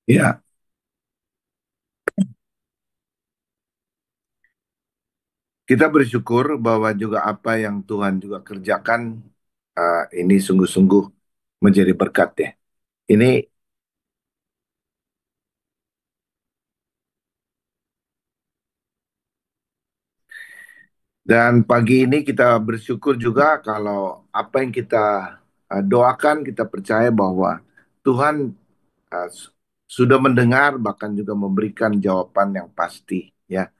Ya, kita bersyukur bahwa juga apa yang Tuhan juga kerjakan ini sungguh-sungguh menjadi berkat ya. Ini dan pagi ini kita bersyukur juga kalau apa yang kita doakan, kita percaya bahwa Tuhan sudah mendengar bahkan juga memberikan jawaban yang pasti ya.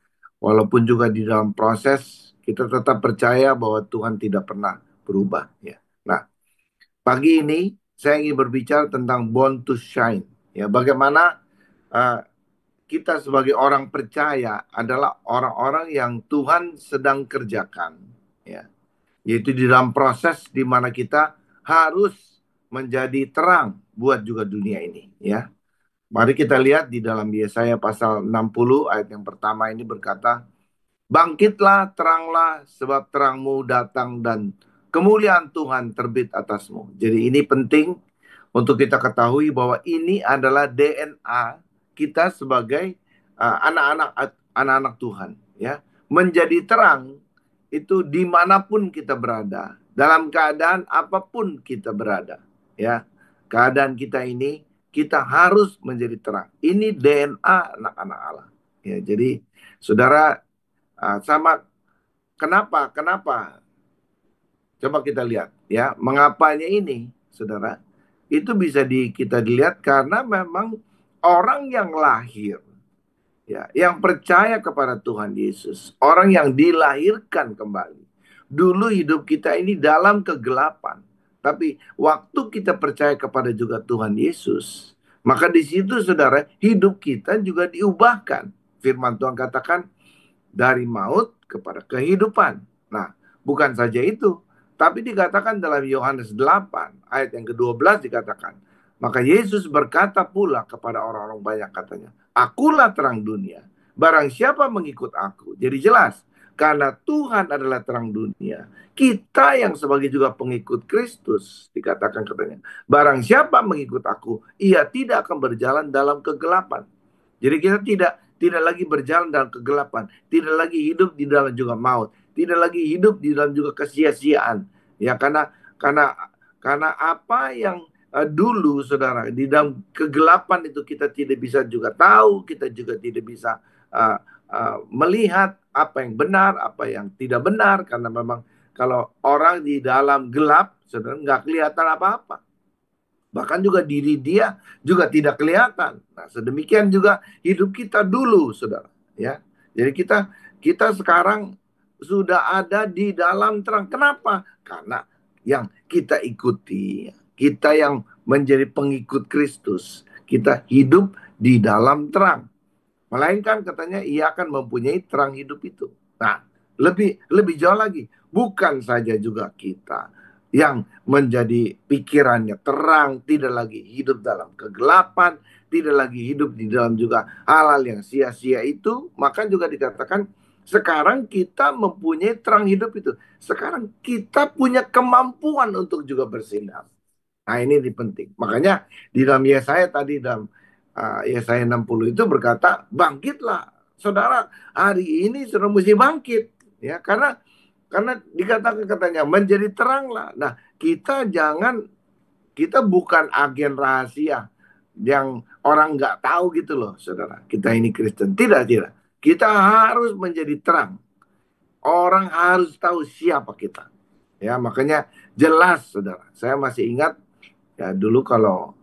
Walaupun juga di dalam proses kita tetap percaya bahwa Tuhan tidak pernah berubah ya. Nah, pagi ini saya ingin berbicara tentang born to shine. Ya, bagaimana uh, kita sebagai orang percaya adalah orang-orang yang Tuhan sedang kerjakan. Ya, yaitu di dalam proses di mana kita harus menjadi terang buat juga dunia ini. Ya, mari kita lihat di dalam Yesaya pasal 60 ayat yang pertama ini berkata, bangkitlah, teranglah, sebab terangmu datang dan kemuliaan Tuhan terbit atasmu. Jadi ini penting untuk kita ketahui bahwa ini adalah DNA kita sebagai anak-anak Tuhan, ya, menjadi terang itu dimanapun kita berada, dalam keadaan apapun kita berada, ya, keadaan kita ini kita harus menjadi terang. Ini DNA anak-anak Allah, ya. Jadi saudara, sama kenapa? Kenapa? Coba kita lihat ya, mengapanya ini, saudara? Itu bisa kita dilihat karena memang orang yang lahir, ya, yang percaya kepada Tuhan Yesus, orang yang dilahirkan kembali. Dulu hidup kita ini dalam kegelapan, tapi waktu kita percaya kepada juga Tuhan Yesus, maka di situ saudara, hidup kita juga diubahkan. Firman Tuhan katakan, dari maut kepada kehidupan. Nah, bukan saja itu, tapi dikatakan dalam Yohanes 8 ayat yang ke-12 dikatakan, maka Yesus berkata pula kepada orang-orang banyak katanya, akulah terang dunia, barang siapa mengikut aku. Jadi jelas, karena Tuhan adalah terang dunia, kita yang sebagai juga pengikut Kristus, dikatakan katanya, barang siapa mengikut aku, ia tidak akan berjalan dalam kegelapan. Jadi kita tidak lagi berjalan dalam kegelapan, tidak lagi hidup di dalam juga maut, tidak lagi hidup di dalam juga kesia-siaan. Ya, karena karena apa yang dulu saudara di dalam kegelapan itu kita tidak bisa juga tahu, kita juga tidak bisa uh, melihat apa yang benar, apa yang tidak benar, karena memang kalau orang di dalam gelap saudara nggak kelihatan apa-apa. Bahkan juga diri dia juga tidak kelihatan. Nah, sedemikian juga hidup kita dulu, saudara. Ya, jadi kita sekarang sudah ada di dalam terang. Kenapa? Karena yang kita ikuti, kita yang menjadi pengikut Kristus, kita hidup di dalam terang. Melainkan katanya ia akan mempunyai terang hidup itu. Nah, lebih lebih jauh lagi, bukan saja juga kita yang menjadi pikirannya terang, tidak lagi hidup dalam kegelapan, tidak lagi hidup di dalam juga hal-hal yang sia-sia itu, maka juga dikatakan sekarang kita mempunyai terang hidup itu. Sekarang kita punya kemampuan untuk juga bersinar. Nah, ini penting. Makanya di dalam Yesaya tadi, dalam Yesaya 60 itu berkata, bangkitlah saudara, hari ini sudah mesti bangkit, ya, karena dikatakan katanya menjadi teranglah. Nah, kita bukan agen rahasia yang orang nggak tahu gitu loh, saudara. Kita ini Kristen, tidak. Kita harus menjadi terang. Orang harus tahu siapa kita. Ya, makanya jelas, saudara. Saya masih ingat ya, dulu kalau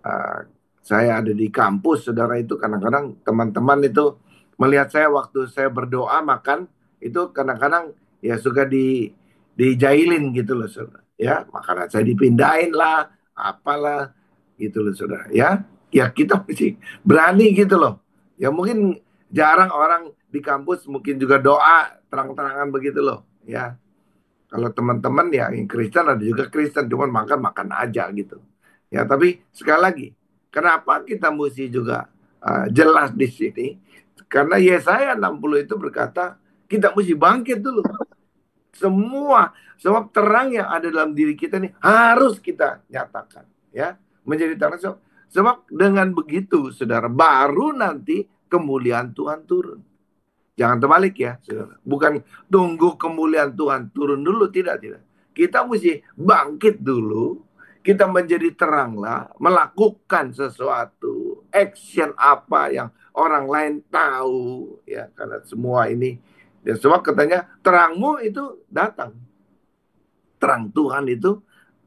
uh, saya ada di kampus, saudara, itu kadang-kadang teman-teman itu melihat saya waktu saya berdoa makan, itu kadang-kadang ya suka dijailin gitu loh, saudara. Ya, makanan saya dipindahin lah, apalah gitu loh, saudara. Ya, ya kita mesti berani gitu loh. Ya mungkin jarang orang di kampus mungkin juga doa terang-terangan begitu loh. Ya, kalau teman-teman ya yang Kristen ada juga Kristen, cuman makan-makan aja gitu. Ya, tapi sekali lagi, kenapa kita mesti juga jelas di sini? Karena Yesaya 60 itu berkata, kita mesti bangkit dulu. Semua terang yang ada dalam diri kita ini harus kita nyatakan, ya, menjadi terang. Sebab dengan begitu, saudara, baru nanti kemuliaan Tuhan turun. Jangan terbalik ya, saudara. Bukan tunggu kemuliaan Tuhan turun dulu, tidak, tidak. Kita mesti bangkit dulu, kita menjadi teranglah, melakukan sesuatu, action apa yang orang lain tahu, ya, karena semua ini, dan semua katanya terangmu itu datang, terang Tuhan itu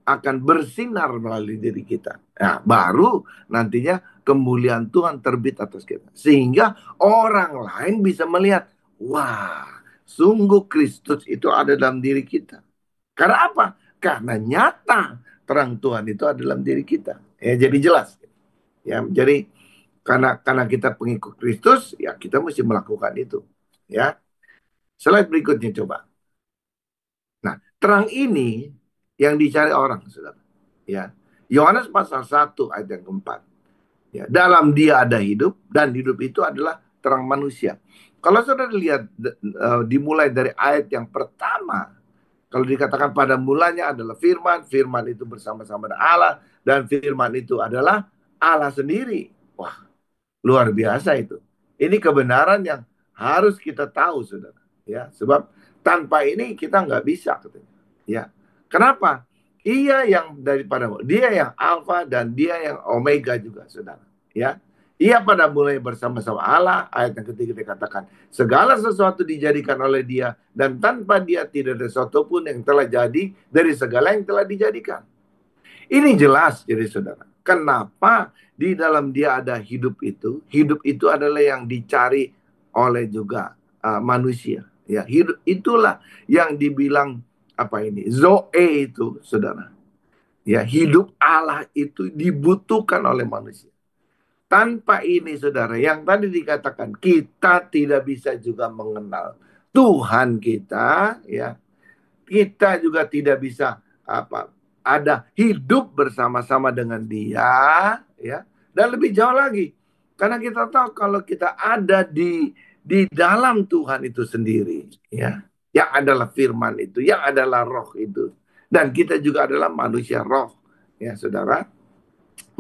akan bersinar melalui diri kita. Nah, baru nantinya kemuliaan Tuhan terbit atas kita. Sehingga orang lain bisa melihat, wah, sungguh Kristus itu ada dalam diri kita. Karena apa? Karena nyata terang Tuhan itu ada dalam diri kita. Ya, jadi jelas. Ya, jadi karena kita pengikut Kristus, ya kita mesti melakukan itu. Ya, slide berikutnya coba. Nah, terang ini yang dicari orang, saudara. Ya, Yohanes pasal 1 ayat yang keempat. Ya, dalam dia ada hidup dan hidup itu adalah terang manusia. Kalau saudara lihat dimulai dari ayat yang pertama, kalau dikatakan pada mulanya adalah firman, firman itu bersama-sama dengan Allah dan firman itu adalah Allah sendiri. Wah, luar biasa itu. Ini kebenaran yang harus kita tahu, saudara. Ya, sebab tanpa ini kita nggak bisa, katanya. Ya, kenapa? Ia yang daripada dia yang alfa dan dia yang omega juga, saudara. Ya, ia pada mulai bersama-sama Allah. Ayat yang ketiga dikatakan segala sesuatu dijadikan oleh dia dan tanpa dia tidak ada sesuatu pun yang telah jadi dari segala yang telah dijadikan. Ini jelas jadi saudara. Kenapa di dalam dia ada hidup itu? Hidup itu adalah yang dicari oleh juga manusia. Ya, hidup itulah yang dibilang apa ini? Zoe itu, saudara. Ya, hidup Allah itu dibutuhkan oleh manusia. Tanpa ini, saudara, yang tadi dikatakan kita tidak bisa juga mengenal Tuhan kita, ya. Kita juga tidak bisa apa ada hidup bersama-sama dengan dia, ya. Dan lebih jauh lagi, karena kita tahu kalau kita ada di dalam Tuhan itu sendiri, ya, yang adalah firman itu, yang adalah roh itu, dan kita juga adalah manusia roh, ya, saudara.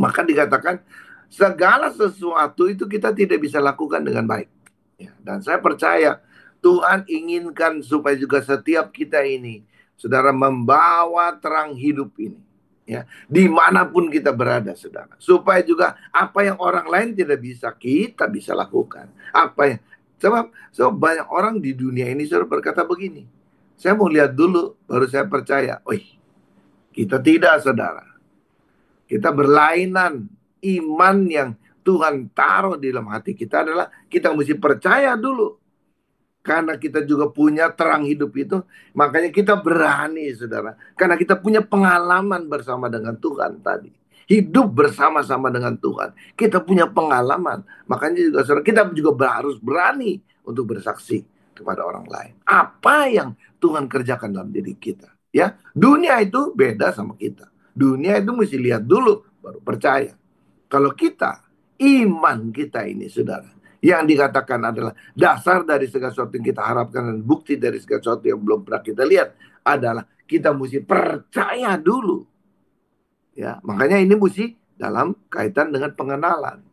Maka dikatakan segala sesuatu itu kita tidak bisa lakukan dengan baik, ya. Dan saya percaya Tuhan inginkan supaya juga setiap kita ini, saudara, membawa terang hidup ini, ya, dimanapun kita berada, saudara, supaya juga apa yang orang lain tidak bisa, kita bisa lakukan. Apa yang sebab banyak orang di dunia ini saudara berkata begini, saya mau lihat dulu baru saya percaya. Wih, kita tidak, saudara. Kita berlainan. Iman yang Tuhan taruh di dalam hati kita adalah kita mesti percaya dulu. Karena kita juga punya terang hidup itu, makanya kita berani, saudara. Karena kita punya pengalaman bersama dengan Tuhan tadi. Hidup bersama-sama dengan Tuhan. Kita punya pengalaman. Makanya juga, saudara, kita juga harus berani untuk bersaksi kepada orang lain. Apa yang Tuhan kerjakan dalam diri kita. Ya, dunia itu beda sama kita. Dunia itu mesti lihat dulu, baru percaya. Kalau kita, iman kita ini, saudara, yang dikatakan adalah dasar dari segala sesuatu yang kita harapkan dan bukti dari segala sesuatu yang belum pernah kita lihat adalah kita mesti percaya dulu. Ya, makanya ini mesti dalam kaitan dengan pengenalan.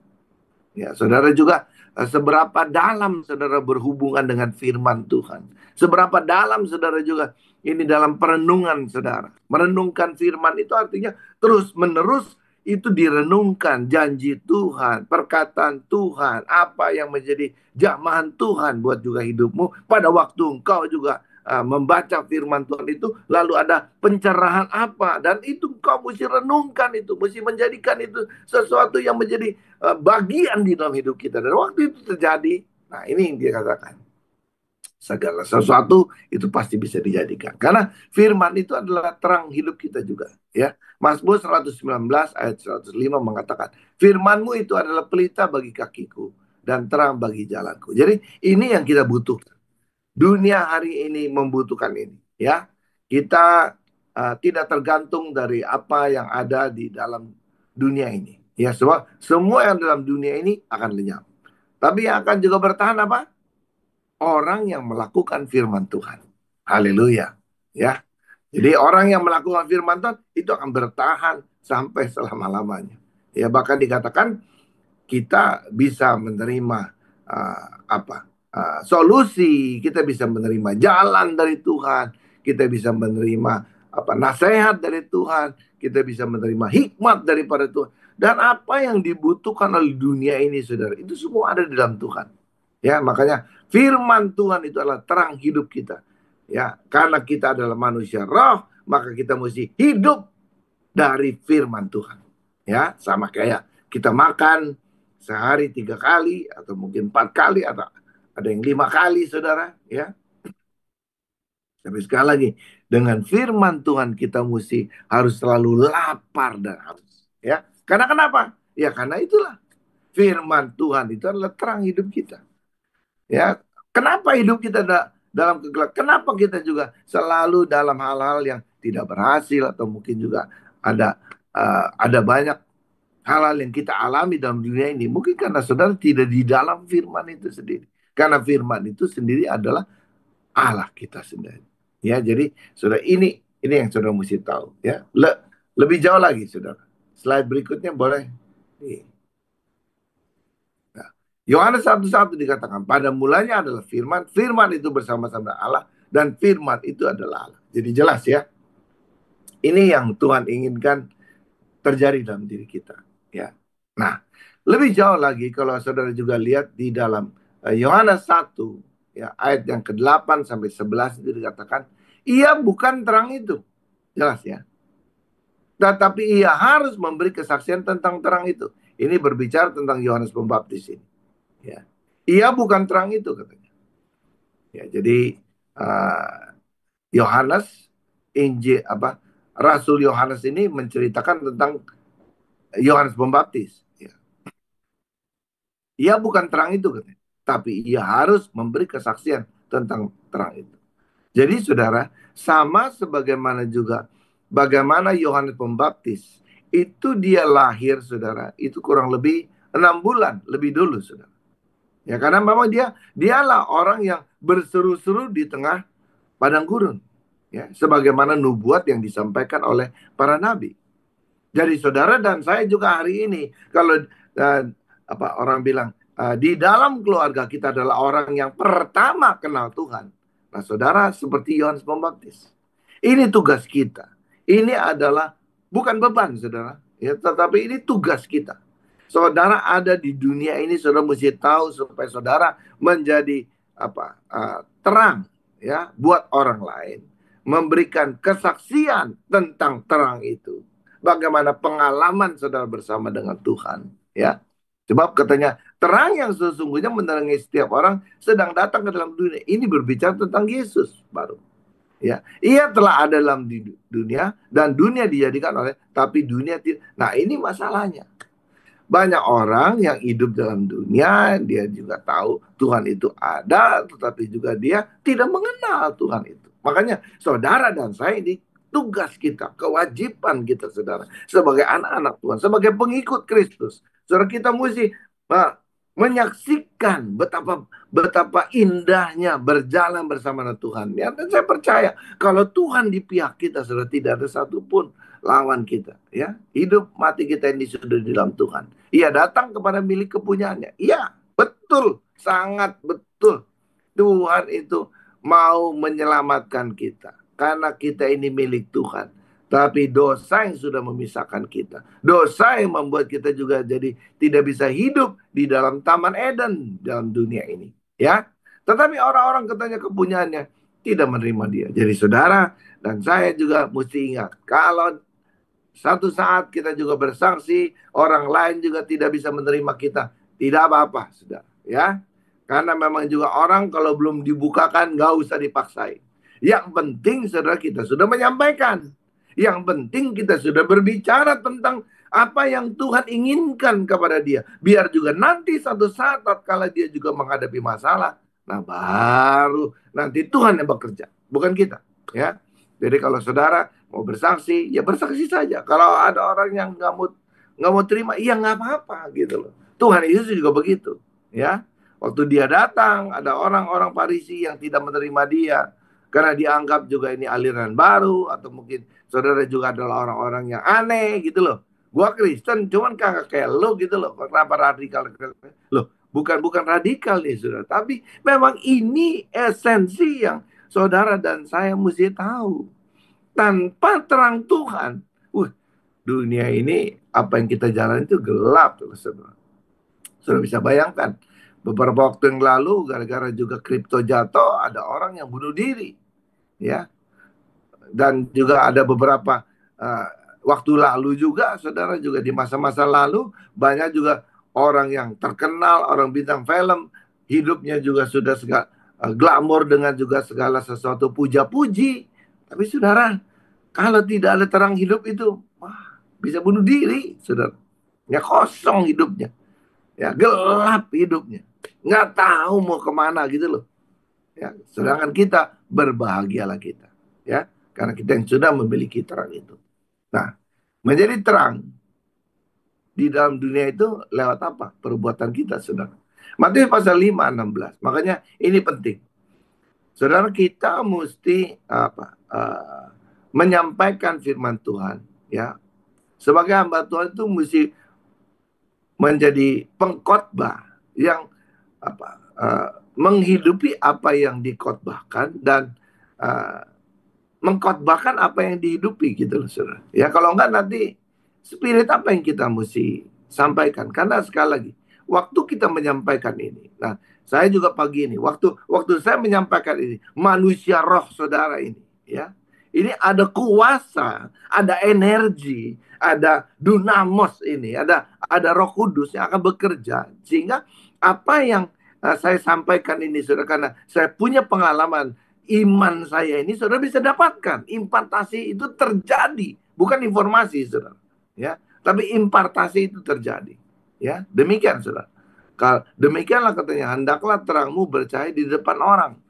Ya, saudara juga seberapa dalam saudara berhubungan dengan firman Tuhan. Seberapa dalam saudara juga ini dalam perenungan saudara. Merenungkan firman itu artinya terus menerus itu direnungkan janji Tuhan, perkataan Tuhan, apa yang menjadi jamahan Tuhan buat juga hidupmu pada waktu engkau juga membaca firman Tuhan itu, lalu ada pencerahan apa, dan itu engkau mesti renungkan, itu mesti menjadikan itu sesuatu yang menjadi bagian di dalam hidup kita. Dan waktu itu terjadi, nah ini yang dia katakan, segala sesuatu itu pasti bisa dijadikan. Karena firman itu adalah terang hidup kita juga. Ya, Mazmur 119 ayat 105 mengatakan, firmanmu itu adalah pelita bagi kakiku dan terang bagi jalanku. Jadi ini yang kita butuhkan. Dunia hari ini membutuhkan ini. Ya, kita tidak tergantung dari apa yang ada di dalam dunia ini. Ya, semua yang dalam dunia ini akan lenyap. Tapi yang akan juga bertahan apa? Orang yang melakukan firman Tuhan. Haleluya. Ya. Jadi orang yang melakukan firman Tuhan itu akan bertahan sampai selama-lamanya. Ya, bahkan dikatakan kita bisa menerima solusi, kita bisa menerima jalan dari Tuhan, kita bisa menerima nasihat dari Tuhan, kita bisa menerima hikmat daripada Tuhan. Dan apa yang dibutuhkan oleh dunia ini, saudara, itu semua ada di dalam Tuhan. Ya, makanya firman Tuhan itu adalah terang hidup kita. Ya, karena kita adalah manusia roh, maka kita mesti hidup dari firman Tuhan. Ya, sama kayak kita makan sehari 3 kali atau mungkin 4 kali atau ada yang 5 kali, saudara. Ya, tapi sekali lagi dengan firman Tuhan kita mesti harus selalu lapar dan haus. Ya, karena kenapa? Ya karena itulah firman Tuhan itu adalah terang hidup kita. Ya, kenapa hidup kita dalam kegelapan? Kenapa kita juga selalu dalam hal-hal yang tidak berhasil atau mungkin juga ada banyak hal-hal yang kita alami dalam dunia ini? Mungkin karena saudara tidak di dalam firman itu sendiri. Karena firman itu sendiri adalah Allah kita sendiri. Ya, jadi saudara ini yang saudara mesti tahu. Ya, lebih jauh lagi, saudara. Slide berikutnya boleh. Nah, Yohanes 1:1 dikatakan, pada mulanya adalah firman, firman itu bersama-sama Allah, dan firman itu adalah Allah. Jadi jelas ya, ini yang Tuhan inginkan terjadi dalam diri kita. Ya. Nah, lebih jauh lagi kalau saudara juga lihat di dalam Yohanes 1, ya, ayat yang ke-8 sampai 11 itu dikatakan, ia bukan terang itu. Jelas ya. Tetapi ia harus memberi kesaksian tentang terang itu. Ini berbicara tentang Yohanes Pembaptis ini. Ya. Ia bukan terang itu katanya. Ya, jadi Yohanes Rasul Yohanes ini menceritakan tentang Yohanes Pembaptis. Ya. Ia bukan terang itu katanya, tapi ia harus memberi kesaksian tentang terang itu. Jadi saudara, sama sebagaimana juga bagaimana Yohanes Pembaptis itu dia lahir, saudara, itu kurang lebih 6 bulan lebih dulu, saudara. Ya, karena memang dialah orang yang berseru-seru di tengah padang gurun. Ya, sebagaimana nubuat yang disampaikan oleh para nabi. Jadi saudara dan saya juga hari ini kalau orang bilang di dalam keluarga kita adalah orang yang pertama kenal Tuhan. Nah, saudara seperti Yohanes Pembaptis. Ini tugas kita. Ini adalah bukan beban, saudara. Ya, tetapi ini tugas kita. Saudara ada di dunia ini, saudara mesti tahu supaya saudara menjadi terang ya buat orang lain, memberikan kesaksian tentang terang itu. Bagaimana pengalaman saudara bersama dengan Tuhan, ya. Sebab katanya terang yang sesungguhnya menerangi setiap orang sedang datang ke dalam dunia. Ini berbicara tentang Yesus baru. Ya, ia telah ada dalam dunia dan dunia dijadikan oleh, tapi dunia tidak. Nah, ini masalahnya. Banyak orang yang hidup dalam dunia, dia juga tahu Tuhan itu ada, tetapi juga dia tidak mengenal Tuhan itu. Makanya saudara dan saya ini tugas kita, kewajiban kita, saudara, sebagai anak-anak Tuhan, sebagai pengikut Kristus. Saudara, kita mesti menyaksikan betapa indahnya berjalan bersama Tuhan. Ya, dan saya percaya kalau Tuhan di pihak kita, saudara, tidak ada satupun lawan kita. Ya, hidup mati kita ini sudah di dalam Tuhan. Ia datang kepada milik kepunyaannya. Iya, betul, sangat betul. Tuhan itu mau menyelamatkan kita karena kita ini milik Tuhan. Tapi dosa yang sudah memisahkan kita, dosa yang membuat kita juga jadi tidak bisa hidup di dalam Taman Eden dalam dunia ini, ya. Tetapi orang-orang katanya kepunyaannya tidak menerima dia. Jadi saudara dan saya juga mesti ingat, kalau satu saat kita juga bersaksi, orang lain juga tidak bisa menerima kita, tidak apa-apa, sudah, ya. Karena memang juga orang kalau belum dibukakan nggak usah dipaksain. Yang penting saudara kita sudah menyampaikan. Yang penting kita sudah berbicara tentang apa yang Tuhan inginkan kepada dia. Biar juga nanti satu saat tatkala dia juga menghadapi masalah, nah baru nanti Tuhan yang bekerja, bukan kita, ya. Jadi kalau saudara mau bersaksi, ya bersaksi saja. Kalau ada orang yang nggak mau terima, ya nggak apa-apa gitu loh. Tuhan Yesus juga begitu, ya. Waktu dia datang, ada orang-orang Farisi yang tidak menerima dia karena dianggap juga ini aliran baru, atau mungkin saudara juga adalah orang-orang yang aneh gitu loh. Gua Kristen, cuman kagak kayak lo gitu loh. Kenapa radikal? Loh, bukan radikal nih, saudara. Tapi memang ini esensi yang saudara dan saya mesti tahu. Tanpa terang Tuhan, dunia ini apa yang kita jalani itu gelap, saudara. Sudah bisa bayangkan, beberapa waktu yang lalu gara-gara juga kripto jatuh, ada orang yang bunuh diri, ya. Dan juga ada beberapa uh, waktu lalu juga, saudara, juga di masa-masa lalu banyak juga orang yang terkenal, orang bintang film, hidupnya juga sudah segala glamor dengan juga segala sesuatu puja-puji. Tapi saudara, kalau tidak ada terang hidup itu, wah, bisa bunuh diri, saudara. Ya kosong hidupnya, ya gelap hidupnya, nggak tahu mau kemana gitu loh. Ya, sedangkan kita berbahagialah kita, ya, karena kita yang sudah memiliki terang itu. Nah, menjadi terang di dalam dunia itu lewat apa? Perbuatan kita, saudara. Matius pasal 5:16. Makanya ini penting. Saudara, kita mesti menyampaikan firman Tuhan, ya. Sebagai hamba Tuhan itu mesti menjadi pengkhotbah yang menghidupi apa yang dikhotbahkan dan uh, mengkhotbahkan apa yang dihidupi gitu loh, saudara. Ya kalau enggak nanti spirit apa yang kita mesti sampaikan? Karena sekali lagi, waktu kita menyampaikan ini. Nah, saya juga pagi ini, waktu saya menyampaikan ini, manusia roh saudara ini, ya. Ini ada kuasa, ada energi, ada dunamos ini, ada Roh Kudus yang akan bekerja sehingga apa yang saya sampaikan ini, saudara, karena saya punya pengalaman iman saya ini, saudara bisa dapatkan. Impartasi itu terjadi, bukan informasi, saudara. Ya, tapi impartasi itu terjadi. Ya, demikian, saudara. Demikianlah katanya, hendaklah terangmu bercahaya di depan orang,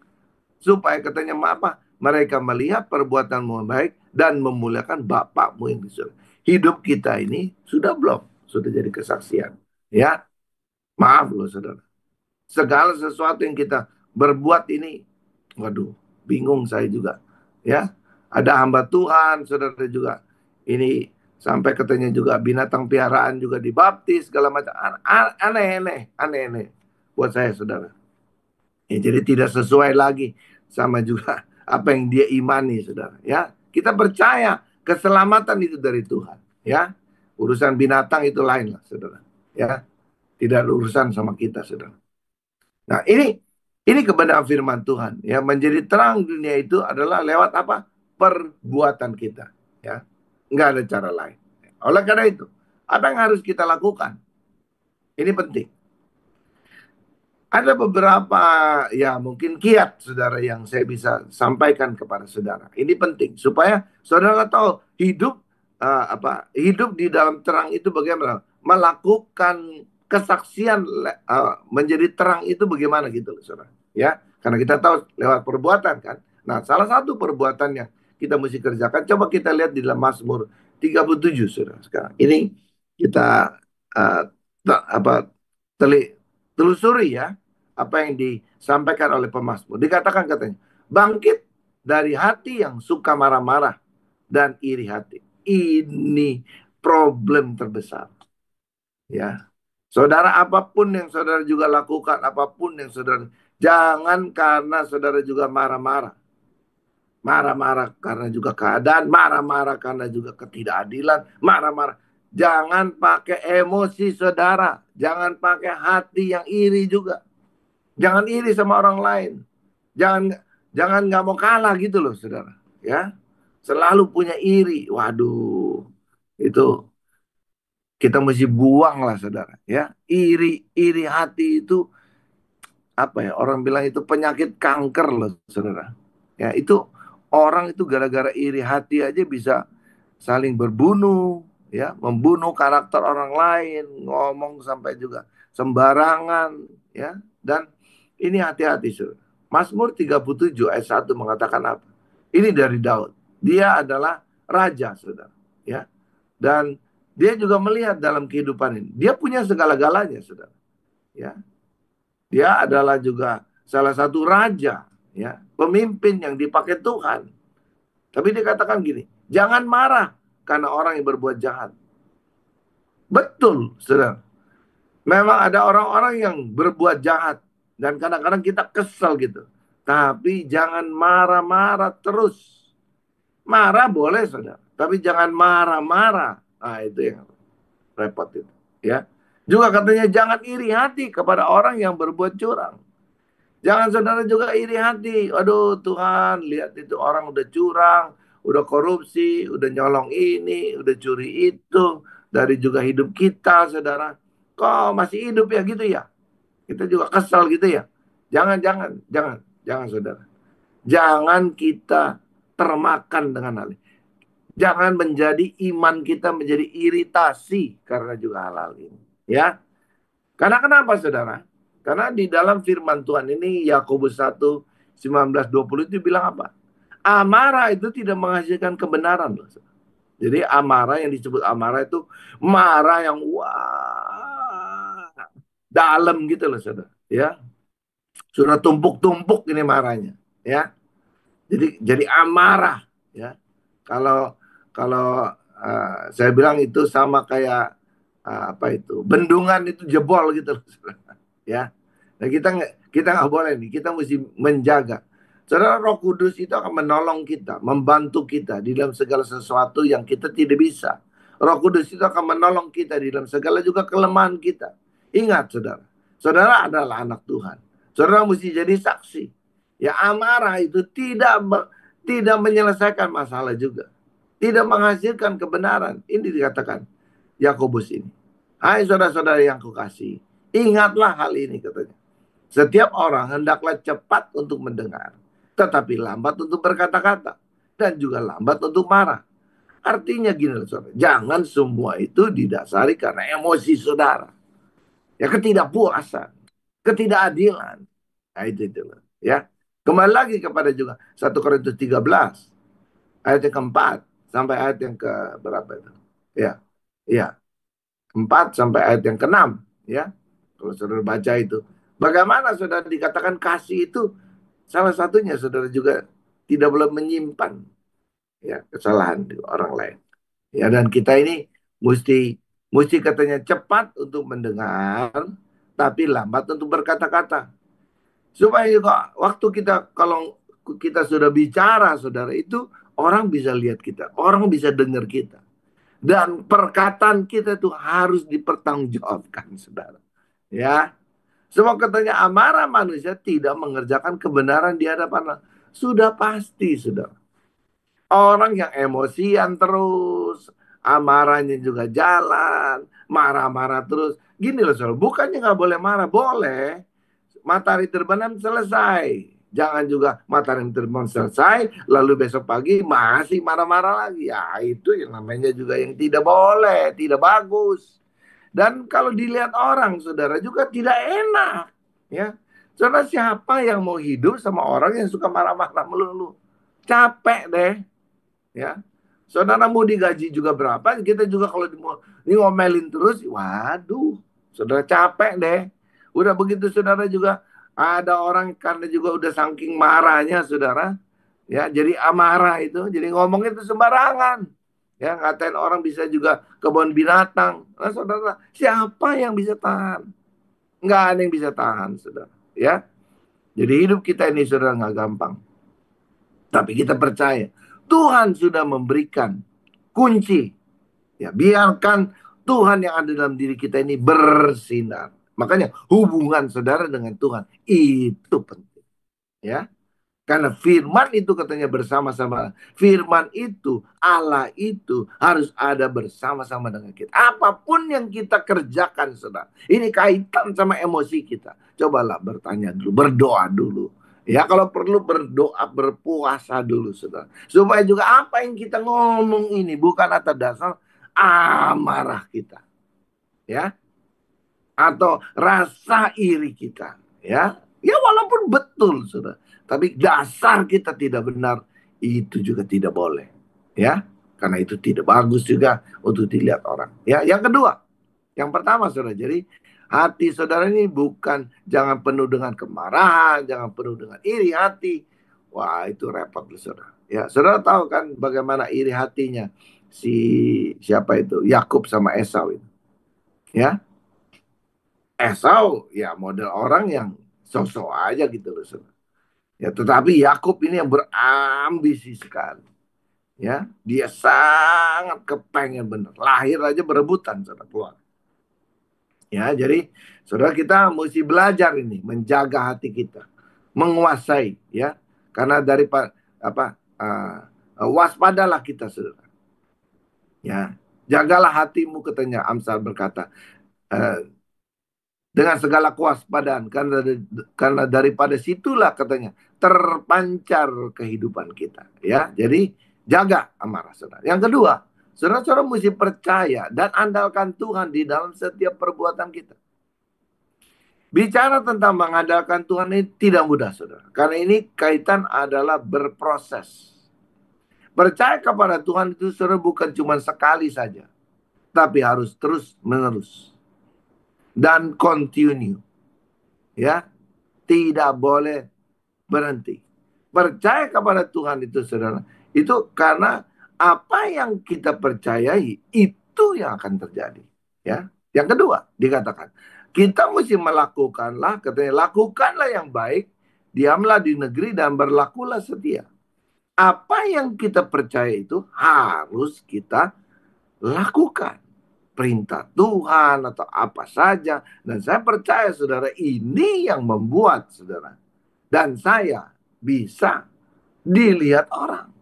supaya katanya apa? Mereka melihat perbuatanmu yang baik dan memuliakan Bapakmu yang di surga. Hidup kita ini sudah belum? Sudah jadi kesaksian. Ya, maaf loh, saudara. Segala sesuatu yang kita berbuat ini, waduh, bingung saya juga. Ya, ada hamba Tuhan, saudara juga. Ini sampai katanya juga binatang piaraan juga dibaptis, segala macam. Aneh-aneh buat saya, saudara. Ya, jadi tidak sesuai lagi sama juga apa yang dia imani, saudara. Ya, kita percaya keselamatan itu dari Tuhan. Ya, urusan binatang itu lain lah, saudara. Ya, tidak ada urusan sama kita, saudara. Nah, ini kebenaran firman Tuhan. Ya, menjadi terang dunia itu adalah lewat apa? Perbuatan kita. Ya, nggak ada cara lain. Oleh karena itu, apa yang harus kita lakukan? Ini penting. Ada beberapa ya mungkin kiat, saudara, yang saya bisa sampaikan kepada saudara. Ini penting supaya saudara tahu hidup hidup di dalam terang itu bagaimana, melakukan kesaksian menjadi terang itu bagaimana gitu loh, saudara. Ya, karena kita tahu lewat perbuatan kan. Nah, salah satu perbuatan yang kita mesti kerjakan, coba kita lihat di dalam Mazmur 37, saudara. Sekarang ini kita uh, apa telusuri ya apa yang disampaikan oleh pemazmur. Dikatakan katanya, bangkit dari hati yang suka marah-marah dan iri hati. Ini problem terbesar. Ya, saudara, apapun yang saudara juga lakukan, apapun yang saudara, jangan karena saudara juga marah-marah. Marah-marah karena juga keadaan, marah-marah karena juga ketidakadilan, marah-marah. Jangan pakai emosi, saudara. Jangan pakai hati yang iri juga. Jangan iri sama orang lain. Jangan jangan nggak mau kalah gitu loh, saudara. Ya, selalu punya iri. Waduh, itu kita mesti buang lah, saudara. Ya, iri hati itu apa ya? Orang bilang itu penyakit kanker loh, saudara. Ya, itu orang itu gara-gara iri hati aja bisa saling berbunuh, ya, membunuh karakter orang lain, ngomong sampai juga sembarangan, ya. Dan ini hati-hati, saudara. Mazmur 37 ayat 1 mengatakan apa? Ini dari Daud. Dia adalah raja, saudara, ya. Dan dia juga melihat dalam kehidupan ini. Dia punya segala-galanya, saudara. Ya. Dia adalah juga salah satu raja, ya, pemimpin yang dipakai Tuhan. Tapi dikatakan gini, jangan marah karena orang yang berbuat jahat. Betul, saudara. Memang ada orang-orang yang berbuat jahat. Dan kadang-kadang kita kesel gitu. Tapi jangan marah-marah terus. Marah boleh, saudara. Tapi jangan marah-marah. Nah, itu yang repot itu. Ya. Juga katanya jangan iri hati kepada orang yang berbuat curang. Jangan saudara juga iri hati. Aduh Tuhan, lihat itu orang udah curang, udah korupsi, udah nyolong ini, udah curi itu. Dari juga hidup kita, saudara. Kok masih hidup ya gitu ya? Kita juga kesal gitu ya. Jangan, jangan, jangan, jangan saudara. Jangan kita termakan dengan hal ini. Jangan menjadi iman kita menjadi iritasi karena juga hal-hal ini. Ya, karena kenapa saudara? Karena di dalam firman Tuhan ini Yakobus 1:19-20 itu bilang apa? Amarah itu tidak menghasilkan kebenaran loh. Jadi amarah yang disebut amarah itu marah yang wah dalam gitu loh saudara. Ya, sudah tumpuk-tumpuk ini marahnya. Ya, jadi amarah. Ya, kalau kalau saya bilang itu sama kayak apa itu bendungan itu jebol gitu loh, saudara. Ya. Nah kita nggak boleh nih, kita mesti menjaga. Saudara, Roh Kudus itu akan menolong kita, membantu kita di dalam segala sesuatu yang kita tidak bisa. Roh Kudus itu akan menolong kita di dalam segala juga kelemahan kita. Ingat, saudara, saudara adalah anak Tuhan. Saudara mesti jadi saksi. Ya, amarah itu tidak menyelesaikan masalah juga, tidak menghasilkan kebenaran. Ini dikatakan Yakobus ini. Hai saudara-saudara yang kukasihi, ingatlah hal ini katanya. Setiap orang hendaklah cepat untuk mendengar, tetapi lambat untuk berkata-kata, dan juga lambat untuk marah. Artinya gini loh saudara, jangan semua itu didasari karena emosi saudara. Ya, ketidakpuasan, ketidakadilan. Nah itu loh. Ya. Kembali lagi kepada juga 1 Korintus 13 ayat yang keempat sampai ayat yang ke berapa itu? Ya, ya, 4 sampai ayat yang ke-6. Ya, kalau saudara baca itu, bagaimana saudara dikatakan kasih itu salah satunya saudara juga tidak boleh menyimpan ya kesalahan di orang lain. Ya, dan kita ini mesti mesti katanya cepat untuk mendengar, tapi lambat untuk berkata-kata. Supaya juga waktu kita kalau kita sudah bicara, saudara, itu orang bisa lihat kita, orang bisa dengar kita. Dan perkataan kita itu harus dipertanggungjawabkan, saudara. Ya, sebab katanya amarah manusia tidak mengerjakan kebenaran di hadapan Allah. Sudah pasti, saudara. Orang yang emosian terus, amarahnya juga jalan, marah-marah terus. Gini loh, saudara. Bukannya nggak boleh marah, boleh. Matahari terbenam selesai. Jangan juga matahari terbenam selesai, lalu besok pagi masih marah-marah lagi. Ya itu yang namanya juga yang tidak boleh, tidak bagus. Dan kalau dilihat orang, saudara juga tidak enak. Ya, saudara siapa yang mau hidup sama orang yang suka marah-marah melulu? Capek deh. Ya, saudara mau digaji juga berapa? Kita juga kalau ngomelin terus, waduh, saudara capek deh. Udah begitu saudara juga ada orang karena juga udah saking marahnya saudara, ya jadi amarah itu, jadi ngomong itu sembarangan. Ya ngatain orang bisa juga kebun binatang. Nah saudara, siapa yang bisa tahan? Nggak ada yang bisa tahan saudara. Ya, jadi hidup kita ini saudara nggak gampang. Tapi kita percaya Tuhan sudah memberikan kunci. Ya, biarkan Tuhan yang ada dalam diri kita ini bersinar. Makanya hubungan saudara dengan Tuhan itu penting. Ya, karena firman itu katanya bersama-sama. Firman itu, Allah itu harus ada bersama-sama dengan kita. Apapun yang kita kerjakan, saudara. Ini kaitan sama emosi kita. Cobalah bertanya dulu, berdoa dulu. Ya, kalau perlu berdoa, berpuasa dulu, saudara. Supaya juga apa yang kita ngomong ini bukan atas dasar amarah kita. Ya, atau rasa iri kita. Ya, ya walaupun betul, saudara. Tapi dasar kita tidak benar, itu juga tidak boleh. Ya, karena itu tidak bagus juga untuk dilihat orang. Ya, yang kedua, yang pertama saudara, jadi hati saudara ini bukan jangan penuh dengan kemarahan, jangan penuh dengan iri hati. Wah, itu repot saudara. Ya, saudara tahu kan bagaimana iri hatinya si siapa itu? Yakub sama Esau itu. Ya, Esau ya model orang yang sosok aja gitu loh, saudara. Ya, tetapi Yakub ini yang berambisi sekali. Ya, dia sangat kepengen benar. Lahir aja berebutan, saudara, keluar. Ya, jadi saudara kita mesti belajar ini menjaga hati kita, menguasai ya. Karena dari apa waspadalah kita, saudara. Ya, jagalah hatimu katanya Amsal berkata. Eh, dengan segala kewaspadaan karena daripada situlah katanya terpancar kehidupan kita ya. Jadi jaga amarah, saudara. Yang kedua, saudara-saudara mesti percaya dan andalkan Tuhan di dalam setiap perbuatan kita. Bicara tentang mengandalkan Tuhan ini tidak mudah, saudara, karena ini kaitan adalah berproses. Percaya kepada Tuhan itu, saudara, bukan cuma sekali saja, tapi harus terus menerus dan continue ya, tidak boleh berhenti. Percaya kepada Tuhan itu, saudara, itu karena apa yang kita percayai itu yang akan terjadi. Ya, yang kedua dikatakan kita mesti melakukanlah, katanya lakukanlah yang baik, diamlah di negeri dan berlakulah setia. Apa yang kita percaya itu harus kita lakukan. Perintah Tuhan atau apa saja. Dan saya percaya, saudara, ini yang membuat saudara dan saya bisa dilihat orang.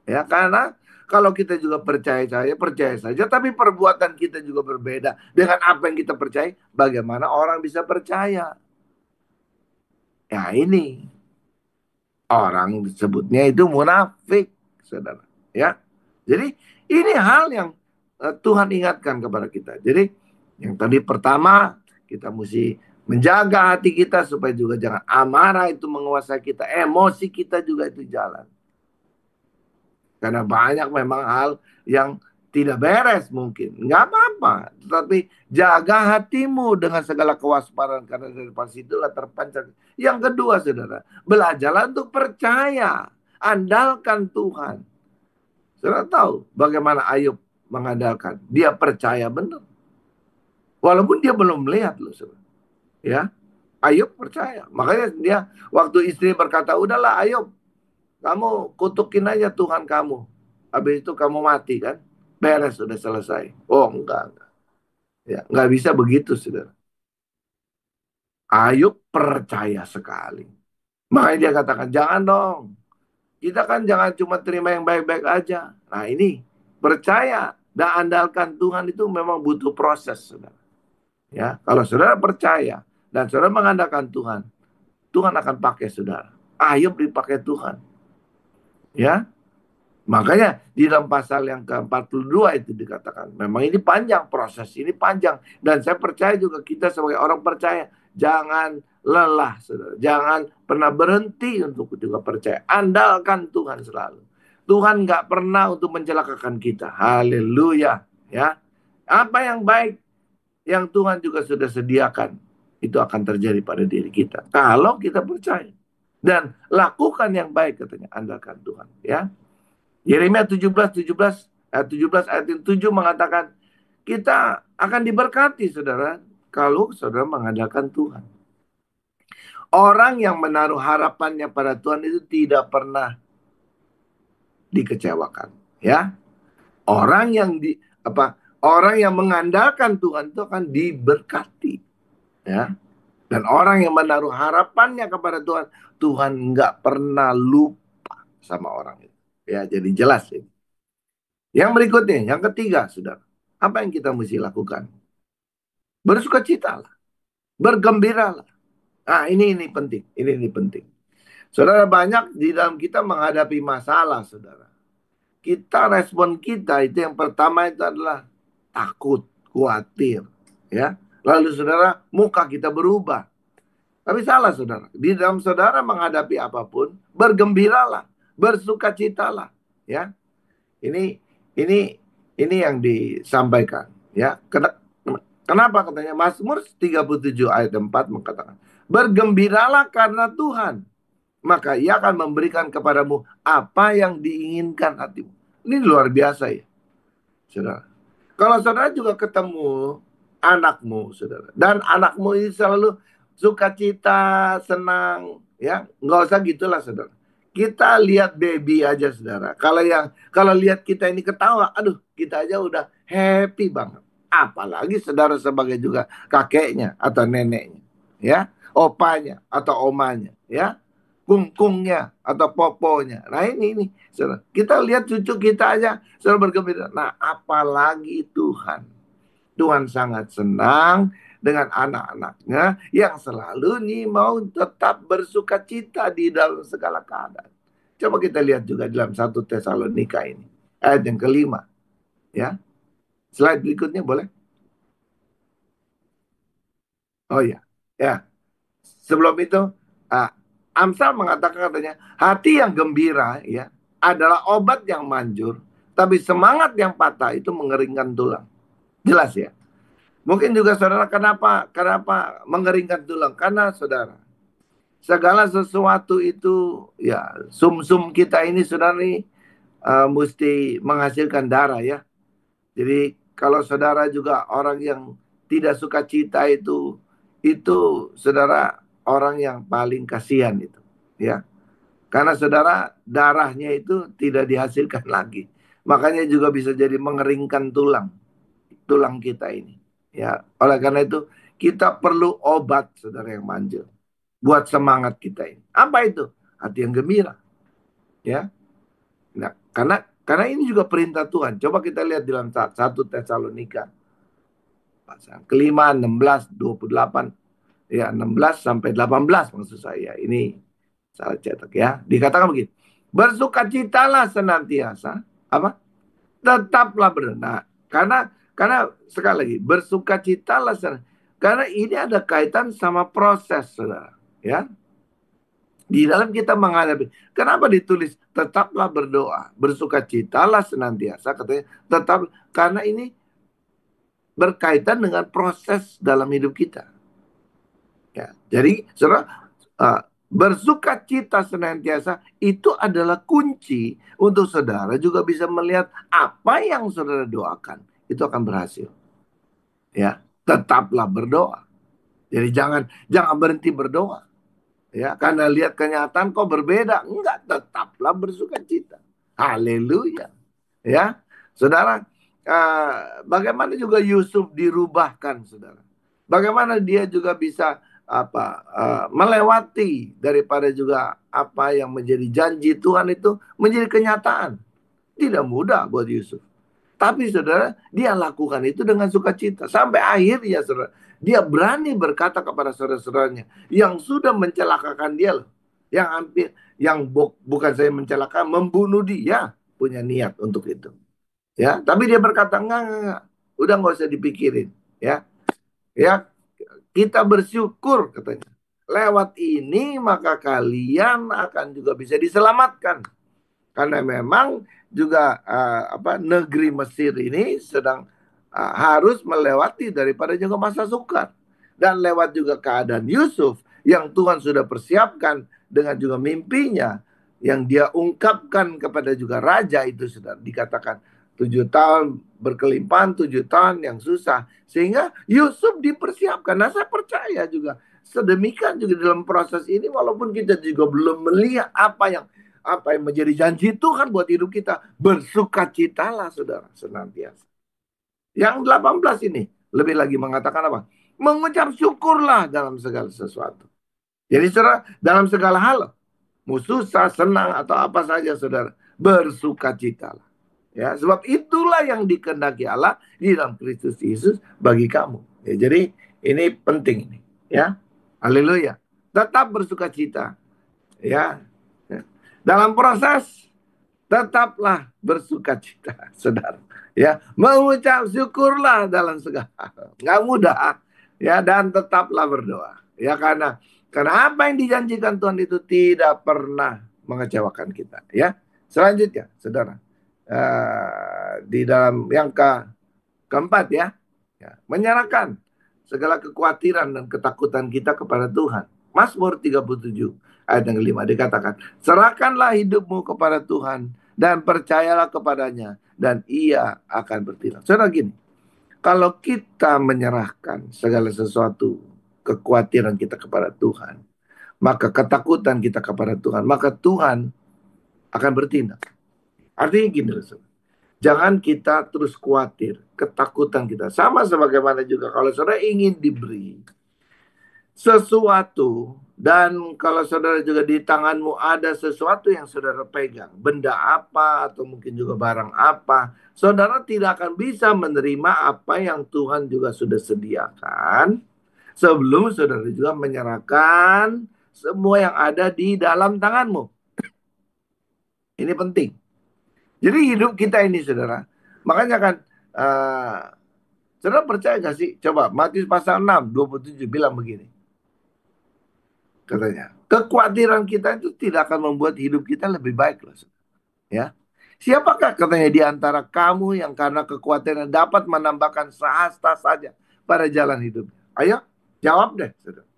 Ya, karena kalau kita juga percaya saja, tapi perbuatan kita juga berbeda dengan apa yang kita percaya, bagaimana orang bisa percaya? Ya, ini orang disebutnya itu munafik, saudara. Ya, jadi ini hal yang Tuhan ingatkan kepada kita. Jadi yang tadi pertama, kita mesti menjaga hati kita supaya juga jangan amarah itu menguasai kita, emosi kita juga itu jalan. Karena banyak memang hal yang tidak beres mungkin. Nggak apa-apa. Tetapi jaga hatimu dengan segala kewaspadaan. Karena dari situlah terpancar. Yang kedua, saudara. Belajarlah untuk percaya. Andalkan Tuhan. Saudara tahu bagaimana Ayub mengandalkan. Dia percaya benar. Walaupun dia belum melihat loh, saudara. Ya, Ayub percaya. Makanya dia waktu istri berkata, udahlah Ayub, kamu kutukin aja Tuhan kamu. Habis itu kamu mati kan. Beres, sudah selesai. Oh enggak. Ya, enggak bisa begitu, saudara. Ayub percaya sekali. Makanya dia katakan, jangan dong. Kita kan jangan cuma terima yang baik-baik aja. Nah ini, percaya dan andalkan Tuhan itu memang butuh proses, saudara. Ya, kalau saudara percaya dan saudara mengandalkan Tuhan, Tuhan akan pakai saudara. Ayub dipakai Tuhan. Ya, makanya di dalam pasal yang ke-42 itu dikatakan, memang ini panjang, proses ini panjang. Dan saya percaya juga kita sebagai orang percaya, jangan lelah, saudara. Jangan pernah berhenti untuk juga percaya. Andalkan Tuhan selalu. Tuhan nggak pernah untuk mencelakakan kita. Haleluya. Ya, apa yang baik, yang Tuhan juga sudah sediakan, itu akan terjadi pada diri kita. Kalau kita percaya. Dan lakukan yang baik, katanya. Andalkan Tuhan. Ya, Yeremia 17 ayat 7 mengatakan kita akan diberkati, saudara, kalau saudara mengandalkan Tuhan. Orang yang menaruh harapannya pada Tuhan itu tidak pernah dikecewakan, ya. Orang yang orang yang mengandalkan Tuhan itu akan diberkati, ya. Dan orang yang menaruh harapannya kepada Tuhan, Tuhan nggak pernah lupa sama orang itu. Ya, jadi jelas ini. Yang berikutnya, yang ketiga, saudara. Apa yang kita mesti lakukan? Bersukacitalah, bergembiralah. Nah, ini penting, ini penting. Saudara, banyak di dalam kita menghadapi masalah, saudara. Kita respon kita itu yang pertama itu adalah takut, khawatir, ya. Lalu saudara, muka kita berubah. Tapi salah, saudara. Di dalam saudara menghadapi apapun, bergembiralah, bersukacitalah, ya. Ini ini ini yang disampaikan, ya. Kenapa katanya Mazmur 37 ayat 4 mengatakan, bergembiralah karena Tuhan, maka Ia akan memberikan kepadamu apa yang diinginkan hatimu. Ini luar biasa ya, saudara. Kalau saudara juga ketemu anakmu, saudara. Dan anakmu ini selalu sukacita, senang, ya. Nggak usah gitulah, saudara. Kita lihat baby aja, saudara. Kalau lihat kita ini ketawa, aduh, kita aja udah happy banget. Apalagi saudara sebagai juga kakeknya atau neneknya, ya, opanya atau omanya, ya, kungkungnya atau poponya. Nah ini, saudara. Kita lihat cucu kita aja, saudara bergembira. Nah, apalagi Tuhan. Tuhan sangat senang dengan anak-anaknya yang selalu nih mau tetap bersuka cita di dalam segala keadaan. Coba kita lihat juga dalam 1 Tesalonika ini. Ayat yang kelima. Ya. Slide berikutnya boleh? Oh ya. Ya. Sebelum itu, ah, Amsal mengatakan katanya, hati yang gembira ya adalah obat yang manjur, tapi semangat yang patah itu mengeringkan tulang. Jelas ya? Mungkin juga saudara kenapa mengeringkan tulang? Karena saudara, segala sesuatu itu ya sumsum kita ini saudara nih mesti menghasilkan darah ya. Jadi kalau saudara juga orang yang tidak suka cita itu saudara orang yang paling kasihan itu ya. Karena saudara darahnya itu tidak dihasilkan lagi. Makanya juga bisa jadi mengeringkan tulang kita ini. Ya, oleh karena itu kita perlu obat saudara yang manjur buat semangat kita ini. Apa itu? Hati yang gembira. Ya. Nah, karena ini juga perintah Tuhan. Coba kita lihat di dalam 1 Tesalonika pasal kelima 16-28 ya 16 sampai 18 maksud saya. Ini salah cetak ya. Dikatakan begini. Bersukacitalah senantiasa apa? Tetaplah berdoa. Karena sekali lagi bersukacitalah karena ini ada kaitan sama proses, saudara. Ya, di dalam kita menghadapi. Kenapa ditulis tetaplah berdoa, bersukacitalah senantiasa katanya tetap karena ini berkaitan dengan proses dalam hidup kita. Ya, jadi saudara bersukacita senantiasa itu adalah kunci untuk saudara juga bisa melihat apa yang saudara doakan itu akan berhasil. Ya, tetaplah berdoa. Jadi jangan berhenti berdoa. Ya, karena lihat kenyataan kok berbeda. Enggak, tetaplah bersukacita. Haleluya. Ya, saudara, bagaimana juga Yusuf dirubahkan, saudara. Bagaimana dia juga bisa melewati daripada juga apa yang menjadi janji Tuhan itu menjadi kenyataan. Tidak mudah buat Yusuf. Tapi saudara, dia lakukan itu dengan sukacita. Sampai akhirnya saudara, dia berani berkata kepada saudara-saudaranya yang sudah mencelakakan dia loh. Yang hampir, bukan saya mencelakakan, membunuh dia punya niat untuk itu. Ya, tapi dia berkata enggak. Udah nggak usah dipikirin. Ya, ya kita bersyukur katanya. Lewat ini maka kalian akan juga bisa diselamatkan. Karena memang juga negeri Mesir ini sedang harus melewati daripada juga masa sukar. Dan lewat juga keadaan Yusuf yang Tuhan sudah persiapkan dengan juga mimpinya yang dia ungkapkan kepada juga raja itu sudah dikatakan 7 tahun berkelimpahan, 7 tahun yang susah. Sehingga Yusuf dipersiapkan. Nah saya percaya juga sedemikian juga dalam proses ini walaupun kita juga belum melihat apa yang menjadi janji Tuhan buat hidup kita. Bersukacitalah saudara senantiasa. Yang 18 ini lebih lagi mengatakan apa? Mengucap syukurlah dalam segala sesuatu. Jadi saudara, dalam segala hal, mau susah, senang atau apa saja saudara, bersukacitalah. Ya, sebab itulah yang dikehendaki Allah di dalam Kristus Yesus bagi kamu. Ya, jadi ini penting ini, ya. Haleluya. Tetap bersukacita. Ya. Dalam proses tetaplah bersukacita, saudara. Ya, mengucap syukurlah dalam segala hal. Nggak mudah, ya, dan tetaplah berdoa. Ya, karena apa yang dijanjikan Tuhan itu tidak pernah mengecewakan kita. Ya, selanjutnya, saudara, di dalam yang keempat ya, menyerahkan segala kekhawatiran dan ketakutan kita kepada Tuhan. Mazmur 37 ayat yang kelima dikatakan, serahkanlah hidupmu kepada Tuhan dan percayalah kepadanya dan ia akan bertindak. Saudara gini, Kalau kita menyerahkan segala sesuatu, kekhawatiran kita kepada Tuhan, maka ketakutan kita kepada Tuhan, maka Tuhan akan bertindak. Artinya gini, saudara. Jangan kita terus khawatir, ketakutan kita. Sama sebagaimana juga kalau saudara ingin diberi sesuatu, dan kalau saudara juga di tanganmu ada sesuatu yang saudara pegang, benda apa atau mungkin juga barang apa, saudara tidak akan bisa menerima apa yang Tuhan juga sudah sediakan sebelum saudara juga menyerahkan semua yang ada di dalam tanganmu. Ini penting. Jadi hidup kita ini, saudara, makanya kan saudara percaya gak sih? Coba Matius pasal 6:27 bilang begini. Katanya, kekhawatiran kita itu tidak akan membuat hidup kita lebih baik loh. Ya. Siapakah katanya di antara kamu yang karena kekhawatiran dapat menambahkan sehasta saja pada jalan hidup? Ayo, jawab deh, saudara.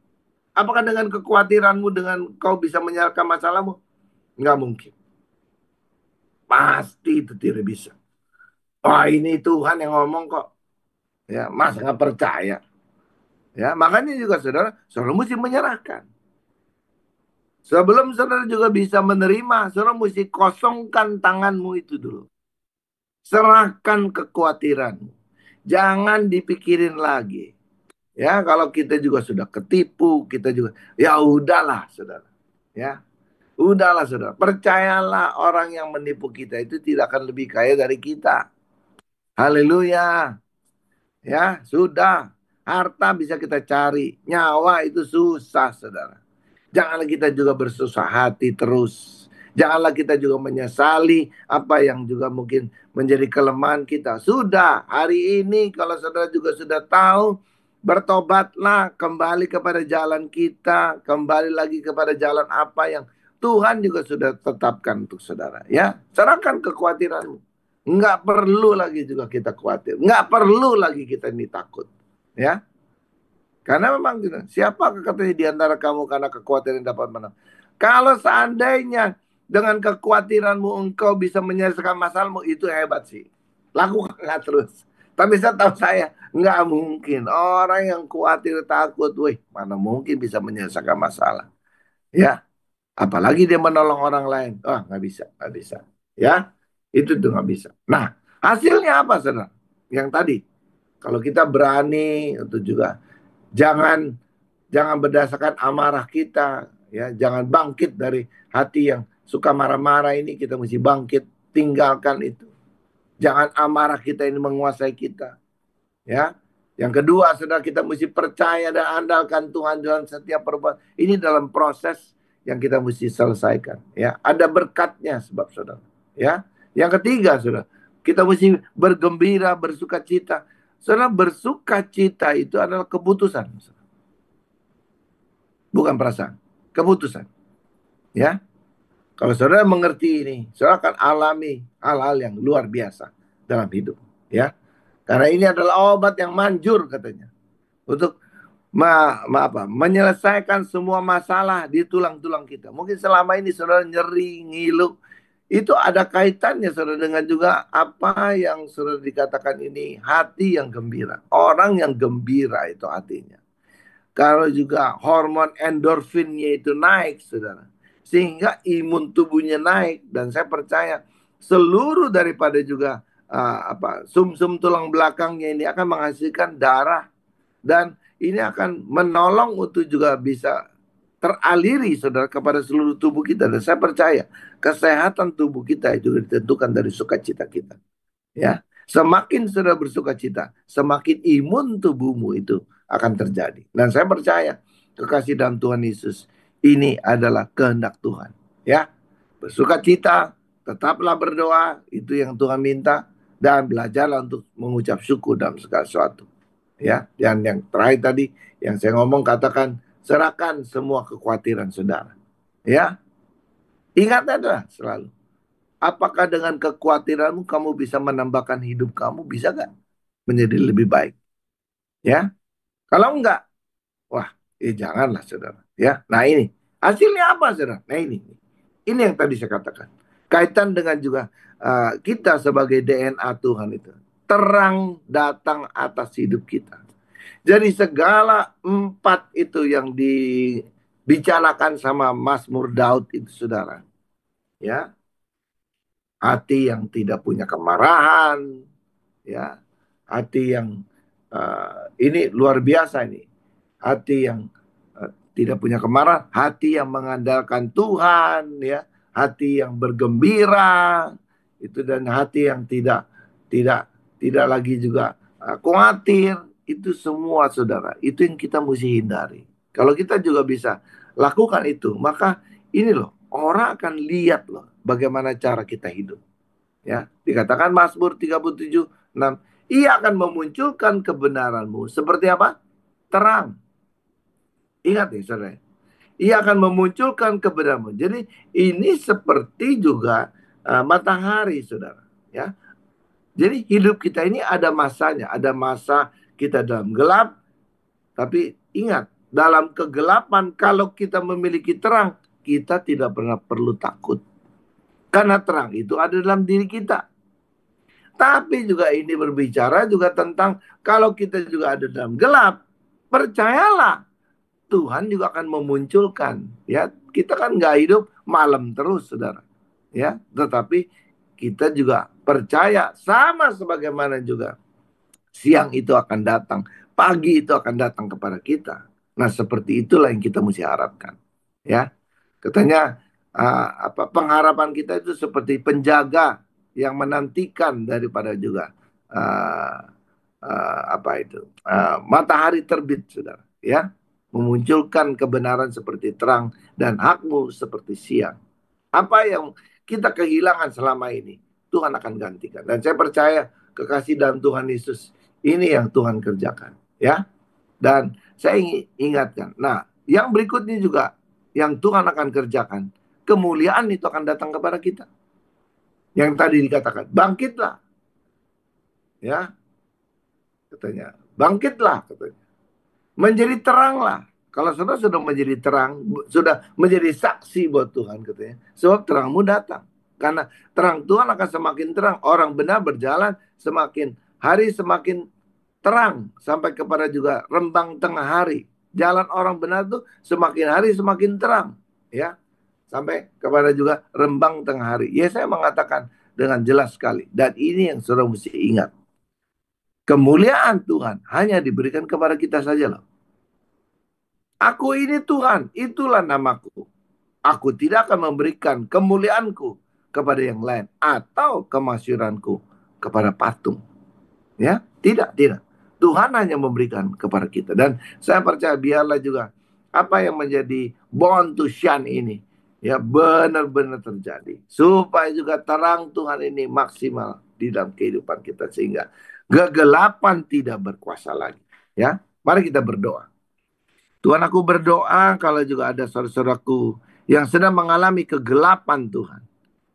Apakah dengan kekhawatiranmu dengan kau bisa menyelesaikan masalahmu? Nggak mungkin. Pasti itu tidak bisa. Wah, ini Tuhan yang ngomong kok. Ya, masa nggak percaya? Ya, makanya juga saudara mesti menyerahkan. Sebelum saudara juga bisa menerima, saudara mesti kosongkan tanganmu itu dulu. Serahkan kekhawatiranmu. Jangan dipikirin lagi. Ya, kalau kita juga sudah ketipu, kita juga, ya udahlah, saudara. Ya, udahlah, saudara. Percayalah, orang yang menipu kita itu tidak akan lebih kaya dari kita. Haleluya. Ya, sudah. Harta bisa kita cari. Nyawa itu susah, saudara. Janganlah kita juga bersusah hati terus. Janganlah kita juga menyesali apa yang juga mungkin menjadi kelemahan kita. Sudah, hari ini kalau saudara juga sudah tahu, bertobatlah kembali kepada jalan kita. Kembali lagi kepada jalan apa yang Tuhan juga sudah tetapkan untuk saudara. Ya, serahkan kekhawatiranmu. Nggak perlu lagi juga kita khawatir. Nggak perlu lagi kita ini takut. Ya, karena memang gitu. Siapa katanya di antara kamu karena kekhawatiran dapat menang? Kalau seandainya dengan kekhawatiranmu engkau bisa menyelesaikan masalahmu, itu hebat sih. Lakukanlah terus. Tapi saya tahu saya nggak mungkin. Orang yang khawatir takut, wih, mana mungkin bisa menyelesaikan masalah. Ya, apalagi dia menolong orang lain. Oh, nggak bisa, nggak bisa. Ya, itu tuh nggak bisa. Nah, hasilnya apa, saudara? Yang tadi, kalau kita berani untuk juga jangan berdasarkan amarah kita, ya, jangan bangkit dari hati yang suka marah-marah ini, kita mesti bangkit, tinggalkan itu. Jangan amarah kita ini menguasai kita, ya. Yang kedua, saudara, kita mesti percaya dan andalkan Tuhan dalam setiap perbuatan. Ini dalam proses yang kita mesti selesaikan, ya. Ada berkatnya sebab saudara, ya. Yang ketiga, saudara, kita mesti bergembira, bersukacita. Saudara, bersukacita itu adalah keputusan, bukan perasaan, keputusan, ya. Kalau saudara mengerti ini, saudara akan alami hal-hal yang luar biasa dalam hidup, ya. Karena ini adalah obat yang manjur katanya untuk menyelesaikan semua masalah di tulang-tulang kita. Mungkin selama ini saudara nyeri, ngilu, itu ada kaitannya saudara dengan juga apa yang saudara dikatakan ini, hati yang gembira. Orang yang gembira itu hatinya. Kalau juga hormon endorfinnya itu naik, saudara, sehingga imun tubuhnya naik, dan saya percaya seluruh daripada juga sumsum tulang belakangnya ini akan menghasilkan darah, dan ini akan menolong untuk juga bisa teraliri, saudara, kepada seluruh tubuh kita. Dan saya percaya kesehatan tubuh kita juga ditentukan dari sukacita kita. Ya, semakin saudara bersuka cita, semakin imun tubuhmu itu akan terjadi. Dan saya percaya kekasih dalam Tuhan Yesus, ini adalah kehendak Tuhan. Ya, bersuka cita, tetaplah berdoa, itu yang Tuhan minta, dan belajarlah untuk mengucap syukur dalam segala sesuatu. Ya, dan yang terakhir tadi yang saya ngomong, katakan serahkan semua kekhawatiran saudara. Ya, ingat adalah selalu, apakah dengan kekhawatiranmu kamu bisa menambahkan hidup kamu? Bisa gak menjadi lebih baik? Ya, kalau enggak, wah, janganlah, saudara. Ya, nah ini hasilnya apa, saudara? Nah ini yang tadi saya katakan. Kaitan dengan juga kita sebagai DNA Tuhan itu. terang datang atas hidup kita. Jadi segala 4 itu yang dibicarakan sama Mazmur Daud itu, saudara, ya, hati yang tidak punya kemarahan, ya, hati yang ini luar biasa ini, hati yang tidak punya kemarahan, hati yang mengandalkan Tuhan, ya, hati yang bergembira, itu, dan hati yang tidak tidak lagi juga khawatir. Itu semua, saudara, itu yang kita mesti hindari. Kalau kita juga bisa lakukan itu, maka ini loh, orang akan lihat loh bagaimana cara kita hidup. Ya, dikatakan Mazmur 37:6, ia akan memunculkan kebenaranmu seperti apa? Terang. Ingat nih, saudara, ia akan memunculkan kebenaranmu. Jadi ini seperti juga matahari, saudara, ya. Jadi hidup kita ini ada masanya, ada masa kita dalam gelap, tapi ingat, dalam kegelapan kalau kita memiliki terang, kita tidak pernah perlu takut. Karena terang itu ada dalam diri kita. Tapi juga ini berbicara juga tentang kalau kita juga ada dalam gelap, percayalah Tuhan juga akan memunculkan, ya. Kita kan nggak hidup malam terus, saudara, ya. Tetapi kita juga percaya sama sebagaimana juga siang itu akan datang, pagi itu akan datang kepada kita. Nah, seperti itulah yang kita mesti harapkan, ya. Katanya pengharapan kita itu seperti penjaga yang menantikan daripada juga uh, matahari terbit, saudara, ya, memunculkan kebenaran seperti terang dan hakmu seperti siang. Apa yang kita kehilangan selama ini, Tuhan akan gantikan. Dan saya percaya kekasih dalam Tuhan Yesus ini yang Tuhan kerjakan, ya. Dan saya ingin ingatkan, nah, yang berikutnya juga yang Tuhan akan kerjakan, kemuliaan itu akan datang kepada kita. Yang tadi dikatakan, bangkitlah, ya, katanya, bangkitlah, katanya, menjadi teranglah. Kalau saudara sudah menjadi terang, sudah menjadi saksi buat Tuhan, katanya, sebab terangmu datang. Karena terang Tuhan akan semakin terang. Orang benar berjalan semakin hari semakin terang, sampai kepada juga rembang tengah hari. Jalan orang benar tuh semakin hari semakin terang, ya, sampai kepada juga rembang tengah hari. Ya, saya mengatakan dengan jelas sekali. Dan ini yang saudara mesti ingat. Kemuliaan Tuhan hanya diberikan kepada kita saja loh. Aku ini Tuhan, itulah namaku. Aku tidak akan memberikan kemuliaanku kepada yang lain atau kemasyuranku kepada patung. Ya, tidak. Tuhan hanya memberikan kepada kita. Dan saya percaya biarlah juga apa yang menjadi born to shine ini, ya, benar-benar terjadi. Supaya juga terang Tuhan ini maksimal di dalam kehidupan kita. Sehingga kegelapan tidak berkuasa lagi. Ya, mari kita berdoa. Tuhan, aku berdoa kalau juga ada saudara-saudaraku yang sedang mengalami kegelapan, Tuhan.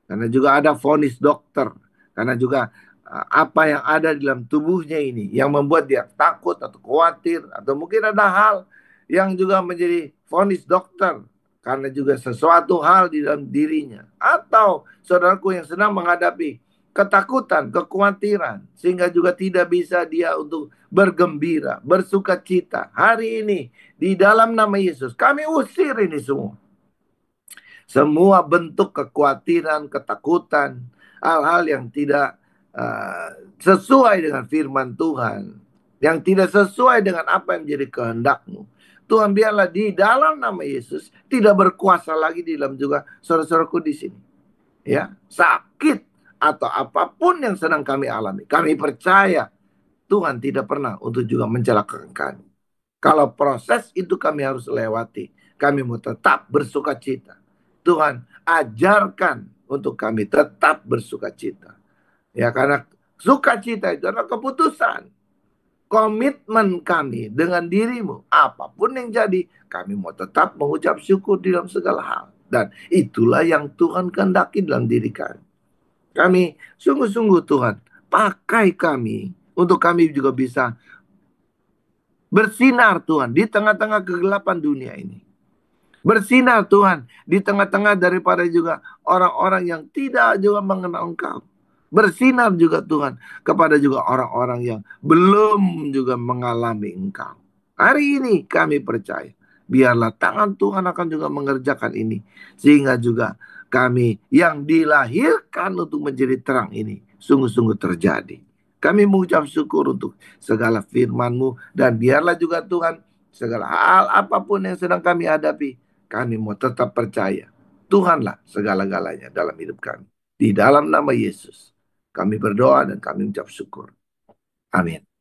Karena juga ada vonis dokter. Karena juga apa yang ada di dalam tubuhnya ini yang membuat dia takut atau khawatir. Atau mungkin ada hal yang juga menjadi vonis dokter. Karena juga sesuatu hal di dalam dirinya. Atau saudaraku yang sedang menghadapi ketakutan, kekhawatiran. Sehingga juga tidak bisa dia untuk bergembira, bersuka cita. Hari ini di dalam nama Yesus kami usir ini semua. Semua bentuk kekhawatiran, ketakutan, hal-hal yang tidak sesuai dengan firman Tuhan, yang tidak sesuai dengan apa yang menjadi kehendak-Mu. Tuhan, biarlah di dalam nama Yesus tidak berkuasa lagi di dalam juga saudara-saudaraku di sini. Ya, sakit atau apapun yang sedang kami alami, kami percaya Tuhan tidak pernah untuk juga mencelakakan kami. Kalau proses itu kami harus lewati, kami mau tetap bersuka cita. Tuhan, ajarkan untuk kami tetap bersuka cita. Ya, karena sukacita itu adalah keputusan. Komitmen kami dengan dirimu. Apapun yang jadi, kami mau tetap mengucap syukur di dalam segala hal. Dan itulah yang Tuhan kehendaki dalam diri kami. Kami sungguh-sungguh Tuhan, pakai kami untuk kami juga bisa bersinar Tuhan di tengah-tengah kegelapan dunia ini. Bersinar Tuhan di tengah-tengah daripada juga orang-orang yang tidak juga mengenal Engkau. Bersinar juga Tuhan kepada juga orang-orang yang belum juga mengalami Engkau. Hari ini kami percaya, biarlah tangan Tuhan akan juga mengerjakan ini. Sehingga juga kami yang dilahirkan untuk menjadi terang ini sungguh-sungguh terjadi. Kami mengucap syukur untuk segala firman-Mu. Dan biarlah juga Tuhan, segala hal apapun yang sedang kami hadapi, kami mau tetap percaya. Tuhanlah segala-galanya dalam hidup kami. Di dalam nama Yesus kami berdoa dan kami mengucap syukur. Amin.